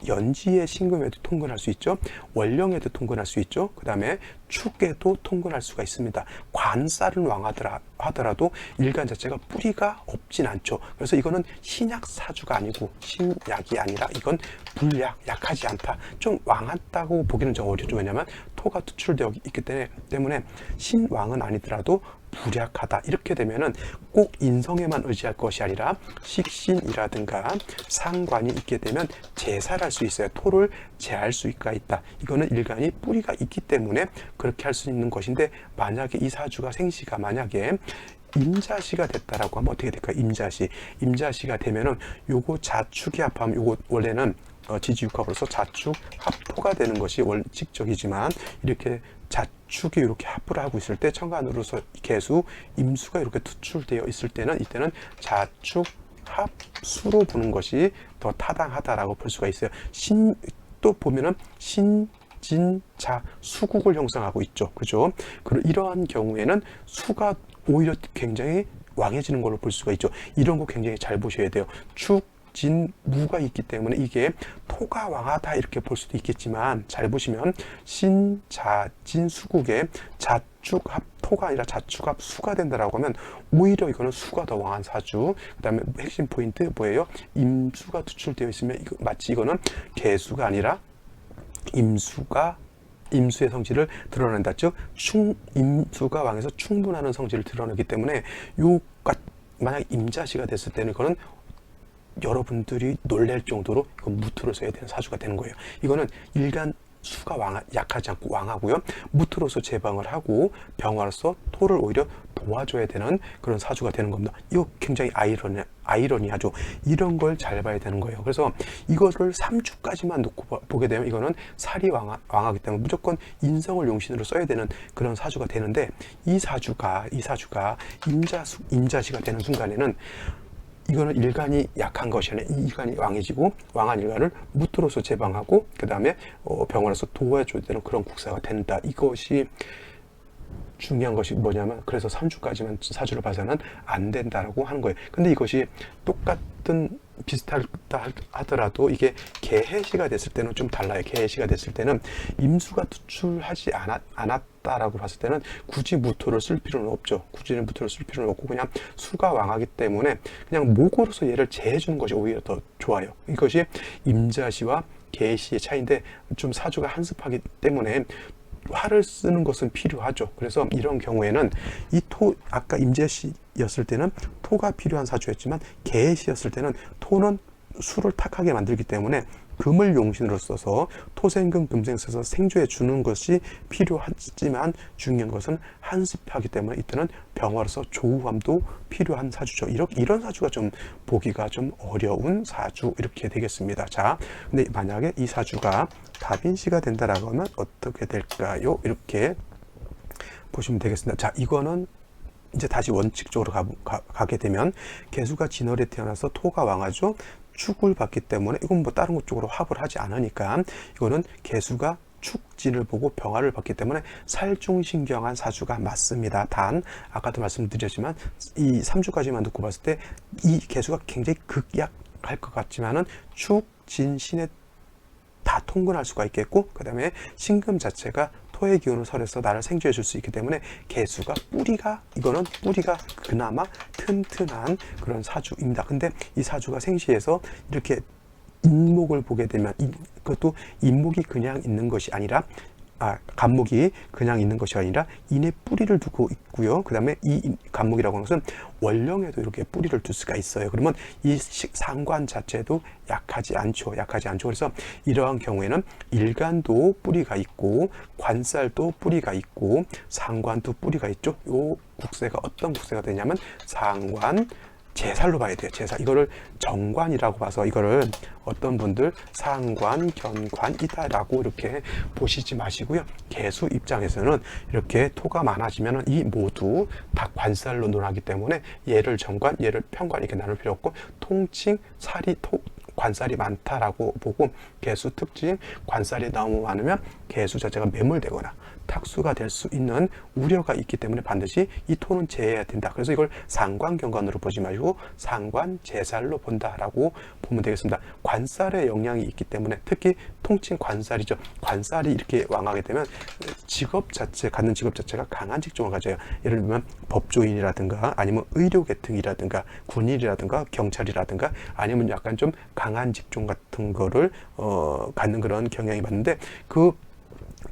연지의 신금에도 통근할 수 있죠. 월령에도 통근할 수 있죠. 그 다음에 축에도 통근할 수가 있습니다. 관살은 왕하더라도 일간 자체가 뿌리가 없진 않죠. 그래서 이거는 신약 사주가 아니고 신약이 아니라 이건 불약, 약하지 않다. 좀 왕하다고 보기는 좀 어렵죠. 왜냐하면 토가 투출되어 있기 때문에 신왕은 아니더라도 불약하다. 이렇게 되면은 꼭 인성에만 의지할 것이 아니라 식신이라든가 상관이 있게 되면 제살할 수 있어요. 토를 제할 수가 있다. 이거는 일간이 뿌리가 있기 때문에 그렇게 할 수 있는 것인데, 만약에 이 사주가 생시가 만약에 임자시가 됐다라고 하면 어떻게 될까요? 임자시가 되면은 요거 자축이 합하면 요거 원래는 지지육합으로서 자축 합토가 되는 것이 원칙적이지만, 이렇게 자축이 이렇게 합을 하고 있을 때 천간으로서 개수 임수가 이렇게 투출되어 있을 때는 이때는 자축 합수로 보는 것이 더 타당하다라고 볼 수가 있어요. 또 보면은 신진자 수국을 형성하고 있죠. 그죠? 이러한 경우에는 수가 오히려 굉장히 왕해지는 걸로 볼 수가 있죠. 이런 거 굉장히 잘 보셔야 돼요. 무가 있기 때문에 이게 토가 왕하다 이렇게 볼 수도 있겠지만, 잘 보시면 신자진 수국에 자축합 토가 아니라 자축합 수가 된다라고 하면 오히려 이거는 수가 더 왕한 사주. 그 다음에 핵심 포인트 뭐예요? 임수가 투출되어 있으면 마치 이거는 개수가 아니라 임수의 성질을 드러낸다. 즉 임수가 왕에서 충분하는 성질을 드러내기 때문에 만약 임자시가 됐을 때는 이거는 여러분들이 놀랄 정도로 이건 무토로 써야 되는 사주가 되는 거예요. 이거는 일간 수가 약하지 않고 왕하고요. 무토로서 제방을 하고 병화로서 토를 오히려 도와줘야 되는 그런 사주가 되는 겁니다. 이거 굉장히 아이러니하죠. 이런 걸 잘 봐야 되는 거예요. 그래서 이거를 3주까지만 놓고 보게 되면 이거는 살이 왕하기 때문에 무조건 인성을 용신으로 써야 되는 그런 사주가 되는데, 이 사주가 임자시가 되는 순간에는 이거는 일간이 약한 것이 아니라 일간이 왕해지고, 왕한 일간을 무토로서 제방하고 그 다음에 병원에서 도와줘야 되는 그런 국사가 된다. 이것이 중요한 것이 뭐냐면, 그래서 3주까지만 사주를 봐서는 안 된다라고 하는 거예요. 근데 이것이 똑같은 비슷하다 하더라도 이게 개해시가 됐을 때는 좀 달라요. 개해시가 됐을 때는 임수가 투출하지 않았다라고 봤을 때는 굳이 무토를 쓸 필요는 없죠. 굳이는 무토를 쓸 필요는 없고 그냥 수가 왕하기 때문에 그냥 목으로서 얘를 제해주는 것이 오히려 더 좋아요. 이것이 임자시와 개해시의 차이인데, 좀 사주가 한습하기 때문에 화를 쓰는 것은 필요하죠. 그래서 이런 경우에는 이 토, 아까 임재시였을 때는 토가 필요한 사주였지만 개해시였을 때는 토는 수를 탁하게 만들기 때문에 금을 용신으로 써서 토생금 금생 써서 생조해 주는 것이 필요하지만, 중요한 것은 한습하기 때문에 이때는 병화로서 조우함도 필요한 사주죠. 이런 사주가 좀 보기가 좀 어려운 사주, 이렇게 되겠습니다. 자, 근데 만약에 이 사주가 다빈시가 된다라고 하면 어떻게 될까요? 이렇게 보시면 되겠습니다. 자, 이거는 이제 다시 원칙적으로 가게 되면, 개수가 진월에 태어나서 토가 왕하죠. 축을 받기 때문에 이건 뭐 다른 것 쪽으로 합을 하지 않으니까 이거는 개수가 축진을 보고 병화를 받기 때문에 살중신경한 사주가 맞습니다. 단 아까도 말씀드렸지만 이 3주까지만 놓고 봤을 때 이 개수가 굉장히 극약할 것 같지만은 축진신에 다 통근할 수가 있겠고, 그 다음에 신금 자체가 토의 기운을 설해서 나를 생주해 줄 수 있기 때문에 개수가 이거는 뿌리가 그나마 튼튼한 그런 사주입니다. 근데 이 사주가 생시에서 이렇게 인목을 보게 되면, 그것도 인목이 그냥 있는 것이 아니라, 간목이 그냥 있는 것이 아니라 인에 뿌리를 두고 있고요. 그 다음에 이 간목이라고 하는 것은 원령에도 이렇게 뿌리를 둘 수가 있어요. 그러면 이 상관 자체도 약하지 않죠. 그래서 이러한 경우에는 일간도 뿌리가 있고, 관살도 뿌리가 있고, 상관도 뿌리가 있죠. 요 국세가 어떤 국세가 되냐면 상관, 제살로 봐야 돼요. 제살. 이거를 정관이라고 봐서 이거를 어떤 분들 상관, 견관이다라고 이렇게 보시지 마시고요. 개수 입장에서는 이렇게 토가 많아지면 이 모두 다 관살로 논하기 때문에 얘를 정관, 얘를 편관 이렇게 나눌 필요 없고, 통칭 살이 관살이 많다라고 보고, 개수 특징 관살이 너무 많으면 개수 자체가 매몰되거나 탁수가 될 수 있는 우려가 있기 때문에 반드시 이 토는 제해야 된다. 그래서 이걸 상관경관으로 보지 말고 상관제살로 본다라고 보면 되겠습니다. 관살의 영향이 있기 때문에, 특히 통칭 관살이죠. 관살이 이렇게 왕하게 되면 갖는 직업 자체가 강한 직종을 가져요. 예를 들면 법조인이라든가 아니면 의료계통이라든가 군인이라든가 경찰이라든가 아니면 약간 좀 강한 직종 같은 거를 갖는 그런 경향이 많은데, 그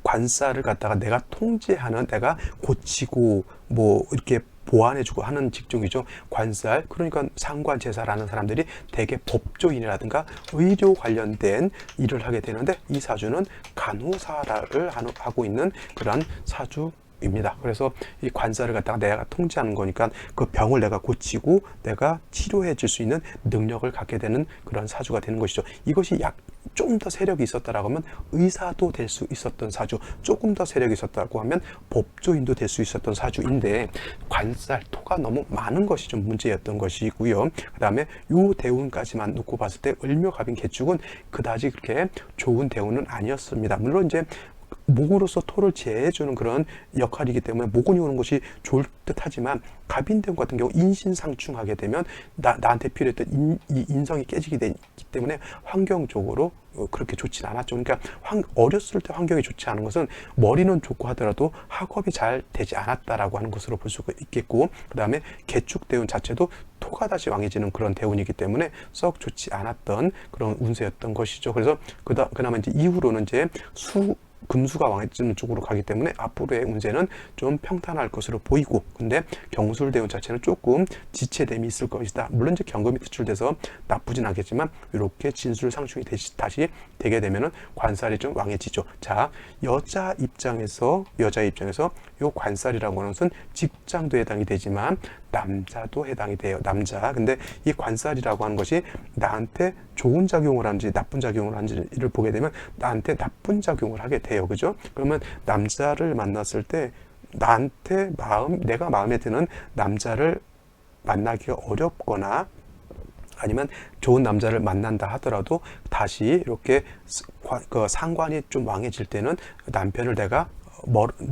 관살을 갖다가 내가 통제하는, 내가 고치고 뭐 이렇게 보완해주고 하는 직종이죠. 관살. 그러니까 상관제사라는 사람들이 대개 법조인이라든가 의료 관련된 일을 하게 되는데, 이 사주는 간호사를 하고 있는 그런 사주입니다. 그래서 이 관살을 갖다가 내가 통제하는 거니까 그 병을 내가 고치고 내가 치료해 줄 수 있는 능력을 갖게 되는 그런 사주가 되는 것이죠. 이것이 좀 더 세력이 있었다라고 하면 의사도 될 수 있었던 사주, 조금 더 세력이 있었다고 하면 법조인도 될 수 있었던 사주인데, 관살, 토가 너무 많은 것이 좀 문제였던 것이고요. 그 다음에 요 대운까지만 놓고 봤을 때 을묘갑인 개축은 그다지 그렇게 좋은 대운은 아니었습니다. 물론 이제 목으로서 토를 제해주는 그런 역할이기 때문에 목운이 오는 것이 좋을 듯 하지만, 갑인대운 같은 경우 인신상충하게 되면 나한테 필요했던 인성이 깨지게 되기 때문에 환경적으로 그렇게 좋진 않았죠. 그러니까 어렸을 때 환경이 좋지 않은 것은 머리는 좋고 하더라도 학업이 잘 되지 않았다라고 하는 것으로 볼 수가 있겠고, 그 다음에 개축대운 자체도 토가 다시 왕해지는 그런 대운이기 때문에 썩 좋지 않았던 그런 운세였던 것이죠. 그래서 그나마 이제 이후로는 이제 금수가 왕해지는 쪽으로 가기 때문에 앞으로의 운세는 좀 평탄할 것으로 보이고, 근데 경술대운 자체는 조금 지체됨이 있을 것이다. 물론 이제 경금이 특출돼서 나쁘진 않겠지만 이렇게 진술상충이 다시 되게 되면은 관살이 좀 왕해지죠. 자, 여자 입장에서 요 관살이라고 하는 것은 직장도 해당이 되지만 남자도 해당이 돼요. 남자. 근데 이 관살이라고 하는 것이 나한테 좋은 작용을 하는지 나쁜 작용을 하는지를 보게 되면 나한테 나쁜 작용을 하게 돼요. 그죠? 그러면 남자를 만났을 때 나한테 내가 마음에 드는 남자를 만나기가 어렵거나 아니면 좋은 남자를 만난다 하더라도 다시 이렇게 그 상관이 좀 왕해질 때는 남편을 내가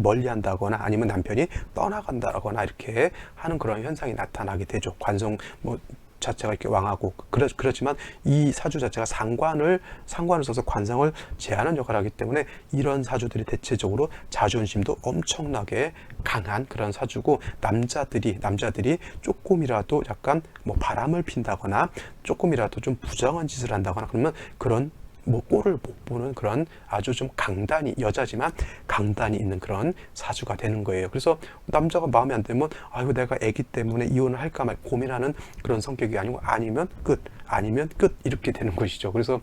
멀리 한다거나 아니면 남편이 떠나간다거나 이렇게 하는 그런 현상이 나타나게 되죠. 관성 자체가 이렇게 왕하고 그렇지만 이 사주 자체가 상관을 써서 관성을 제하는 역할을 하기 때문에 이런 사주들이 대체적으로 자존심도 엄청나게 강한 그런 사주고, 남자들이 조금이라도 약간 바람을 핀다거나 조금이라도 좀 부정한 짓을 한다거나 그러면 그런 꼴을 못 보는 그런 아주 좀 여자지만 강단이 있는 그런 사주가 되는 거예요. 그래서 남자가 마음에 안 들면 아이고 내가 애기 때문에 이혼을 할까 말 고민하는 그런 성격이 아니고 아니면 끝 이렇게 되는 것이죠. 그래서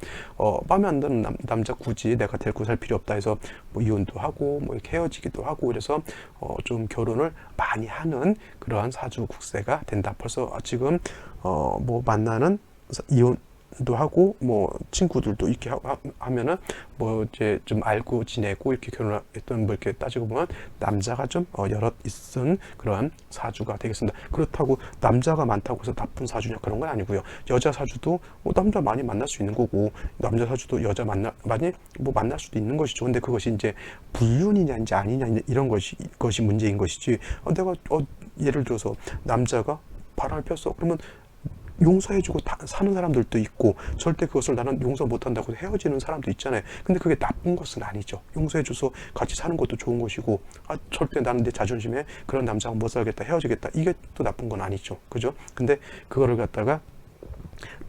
마음에 안 드는 남자 굳이 내가 데리고 살 필요 없다 해서 이혼도 하고 이렇게 헤어지기도 하고 그래서 좀 결혼을 많이 하는 그러한 사주 국세가 된다. 벌써 지금 만나는 이혼도 하고 친구들도 이렇게 하면은 이제 좀 알고 지내고 이렇게 결혼했던 이렇게 따지고 보면 남자가 좀 여럿 있은 그런 사주가 되겠습니다. 그렇다고 남자가 많다고 해서 나쁜 사주냐 그런 건 아니고요. 여자 사주도 남자 많이 만날 수 있는 거고 남자 사주도 여자 많이 만날 수도 있는 것이죠. 근데 그것이 이제 불륜이냐 이제 아니냐 이런 것이 문제인 것이지. 내가 예를 들어서 남자가 바람을 폈어. 그러면 용서해주고 사는 사람들도 있고 절대 그것을 나는 용서 못한다고 헤어지는 사람도 있잖아요. 근데 그게 나쁜 것은 아니죠. 용서해줘서 같이 사는 것도 좋은 것이고 절대 나는 내 자존심에 그런 남자하고 못 살겠다 헤어지겠다 이게 또 나쁜 건 아니죠. 그죠? 근데 그거를 갖다가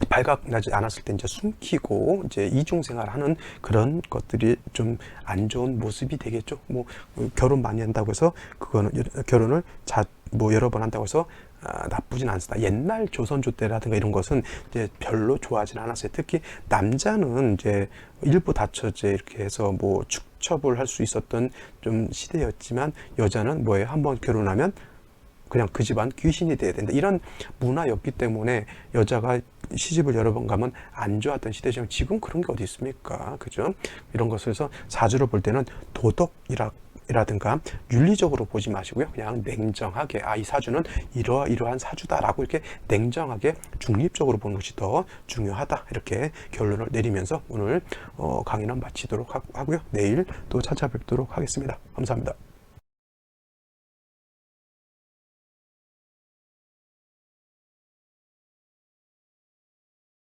발각나지 않았을 때 이제 숨기고 이제 이중생활하는 그런 것들이 좀 안 좋은 모습이 되겠죠. 결혼 많이 한다고 해서 그거는 결혼을 여러 번 한다고 해서 나쁘진 않습니다. 옛날 조선조 때라든가 이런 것은 이제 별로 좋아하진 않았어요. 특히 남자는 이제 일부 다처제 이렇게 해서 축첩을 할 수 있었던 좀 시대였지만 여자는 한번 결혼하면 그냥 그 집안 귀신이 돼야 된다. 이런 문화였기 때문에 여자가 시집을 여러 번 가면 안 좋았던 시대지만 지금 그런 게 어디 있습니까? 그죠? 이런 것을 해서 사주로 볼 때는 도덕이라든가 윤리적으로 보지 마시고요. 그냥 냉정하게 이 사주는 이러한 사주다라고 이렇게 냉정하게 중립적으로 보는 것이 더 중요하다. 이렇게 결론을 내리면서 오늘 강의는 마치도록 하고요. 내일 또 찾아뵙도록 하겠습니다. 감사합니다.